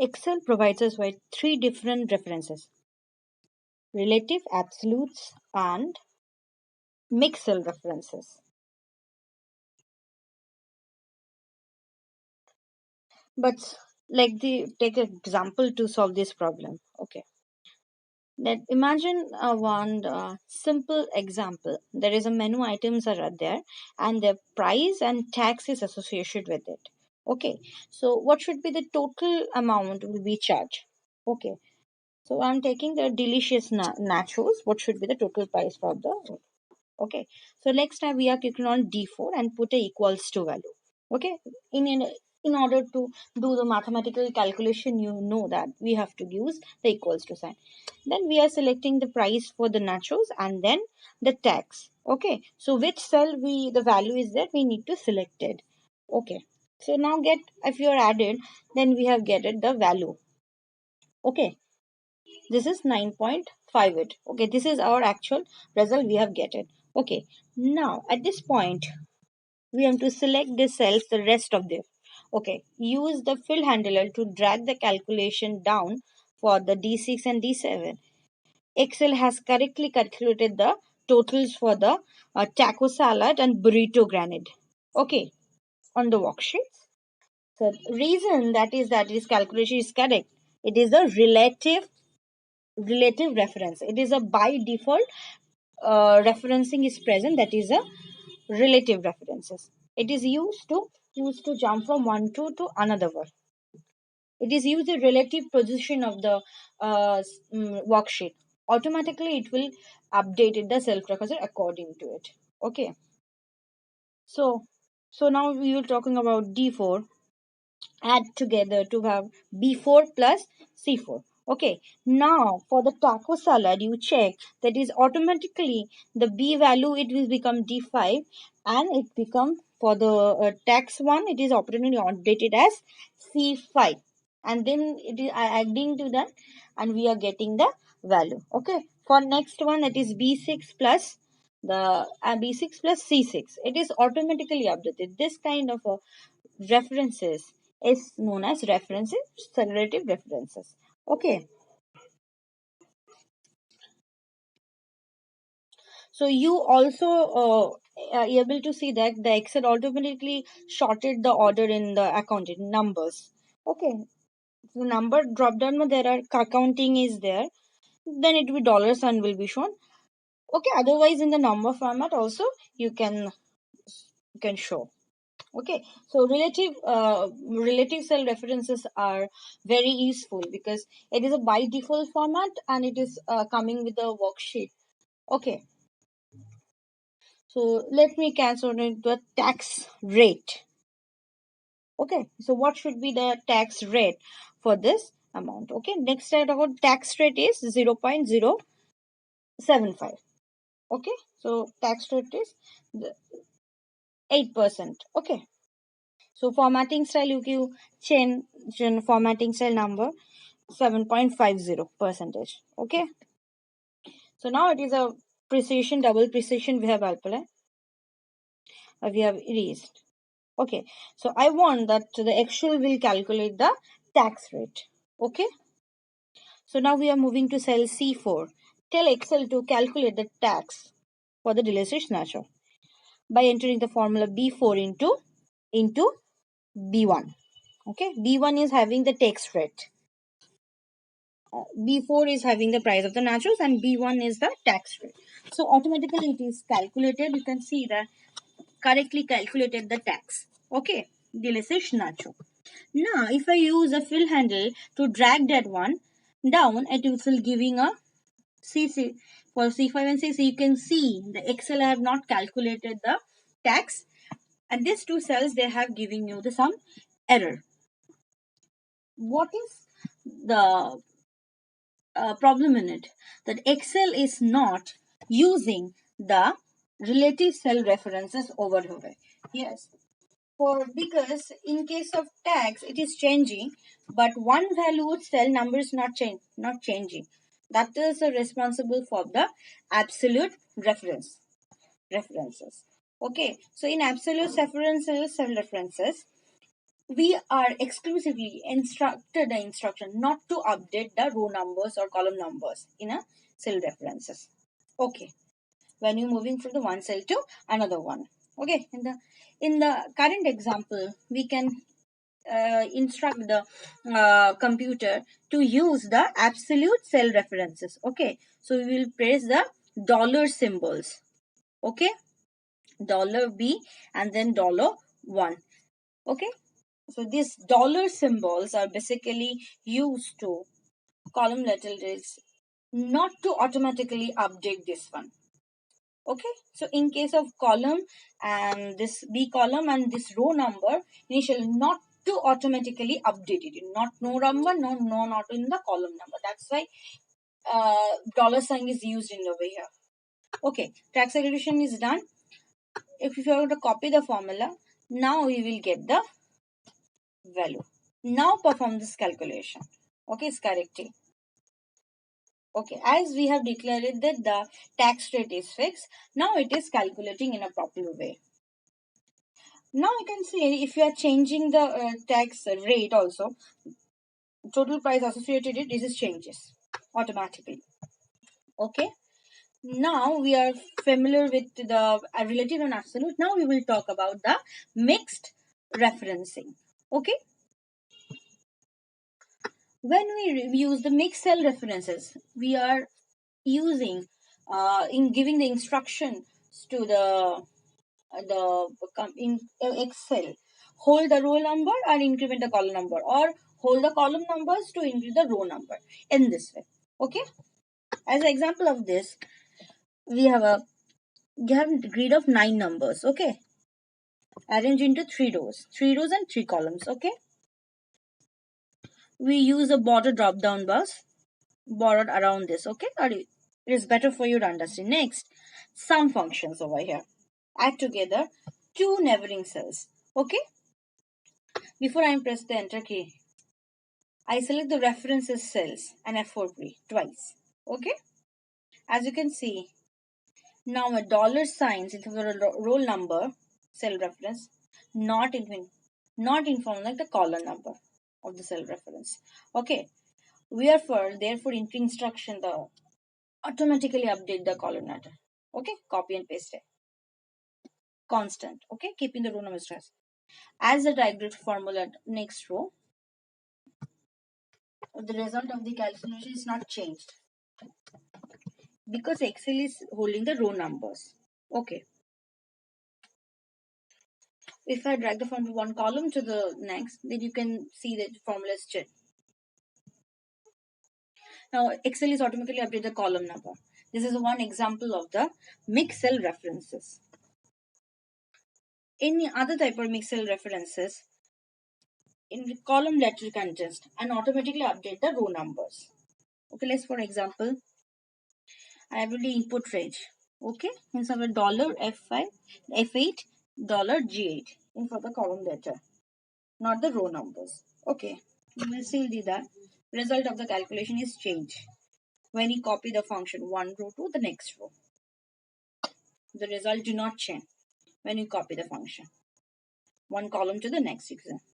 Excel provides us with three different references: relative, absolutes, and mixed cell references. But like the take an example to solve this problem. Okay. Let imagine one simple example. There is a menu items are there, and the price and tax is associated with it. Okay. So what should be the total amount will be charged? Okay. So I'm taking the delicious nachos. What should be the total price for the? Okay. So next time we are clicking on D4 and put a equals to value. Okay. In order to do the mathematical calculation, you know that we have to use the equals to sign. Then we are selecting the price for the nachos and then the tax. Okay. So which cell the value is that we need to select it. Okay. So now get if you are added, then we have get it the value. Okay. This is 9.58. Okay, this is our actual result we have get it. Okay, now at this point we have to select the cells the rest of them. Okay, use the fill handler to drag the calculation down for the D6 and D7. Excel has correctly calculated the totals for the taco salad and burrito granite. Okay, on the worksheets. So reason that this calculation is correct. It is the relative reference. It is a by default referencing is present, that is a relative references. It is used to jump from to another one. It is used the relative position of the worksheet. Automatically it will update it the self record according to it. Okay. So now we will talking about D4. Add together to have B4 plus C4. Okay, now for the taco salad, you check that is automatically the B value, it will become D5, and it become for the tax one, it is automatically updated as C5, and then it is adding to that, and we are getting the value. Okay, for next one, that is B6 plus the B6 plus C6, it is automatically updated. This kind of references is known as references, relative references. Okay, so you also are able to see that the Excel automatically sorted the order in the accounting numbers. Okay, the number drop down, there are accounting is there, then it will be dollar sign will be shown. Okay, otherwise in the number format also you can show. Okay, so relative cell references are very useful because it is a by default format and it is coming with a worksheet. Okay, so let me cancel the tax rate. Okay, so what should be the tax rate for this amount? Okay, next slide about tax rate is 0.075. Okay, so tax rate is 8%. Okay, so formatting style you give change formatting style number 7.50 percentage. Okay, so now it is a precision, double precision we have applied, we have erased. Okay, so I want that the actual will calculate the tax rate. Okay, so now we are moving to cell C4. Tell Excel to calculate the tax for the delicious nacho by entering the formula B4 into B1. Okay, B1 is having the tax rate. B4 is having the price of the nachos and B1 is the tax rate. So automatically it is calculated. You can see that correctly calculated the tax. Okay, delicious nacho. Now if I use a fill handle to drag that one down, it will giving a CC for C5 and C6. You can see the Excel have not calculated the tax, and these two cells they have given you the some error. What is the problem in it? That Excel is not using the relative cell references over here. Yes, for because in case of tax it is changing, but one valued cell number is not changing. That is responsible for the absolute references. Okay, so in absolute references cell references, we are exclusively instructed the instruction not to update the row numbers or column numbers in a cell references. Okay, when you're moving from the one cell to another one. Okay, in the current example, we can instruct the computer to use the absolute cell references. Okay, so we will press the dollar symbols. Okay, dollar B and then $1. Okay, so these dollar symbols are basically used to column letters not to automatically update this one. Okay, so in case of column and this B column and this row number, initially not to automatically update it, not no number, no not in the column number. That's why dollar sign is used in over here. Okay, track segregation is done. If you are to copy the formula, now we will get the value. Now perform this calculation. Okay, it's correcting. Okay, as we have declared that the tax rate is fixed, now it is calculating in a proper way. Now you can see if you are changing the tax rate also, total price associated it, this is changes automatically. Okay. Now we are familiar with the relative and absolute. Now we will talk about the mixed referencing. Okay. When we use the mixed cell references, we are using in giving the instructions to in Excel, hold the row number and increment the column number, or hold the column numbers to increase the row number in this way. Okay. As an example of this, we have a grid of 9 numbers. Okay. Arranged into 3 rows and 3 columns. Okay. We use a border drop down box borrowed around this. Okay. It is better for you to understand. Next, sum functions over here. Add together 2 neighboring cells. Okay. Before I press the enter key, I select the references cells and F4 key twice. Okay. As you can see, now a dollar signs into the roll number cell reference, not informed like the column number of the cell reference. Okay. We are therefore in instruction the automatically update the column number. Okay. Copy and paste it. Constant. Okay. Keeping the row number stress. As the diagram formula next row, the result of the calculation is not changed because Excel is holding the row numbers. Okay. If I drag the from one column to the next, then you can see that formula is changed. Now Excel is automatically update the column number. This is one example of the mixed cell references. Any other type of mixed cell references, in the column letter contest and automatically update the row numbers. Okay, let's for example, I have the input range. Okay, instead of $F5, F8, $G8 in for the column letter, not the row numbers. Okay, you will see that result of the calculation is changed when you copy the function one row to the next row. The result do not change when you copy the function one column to the next.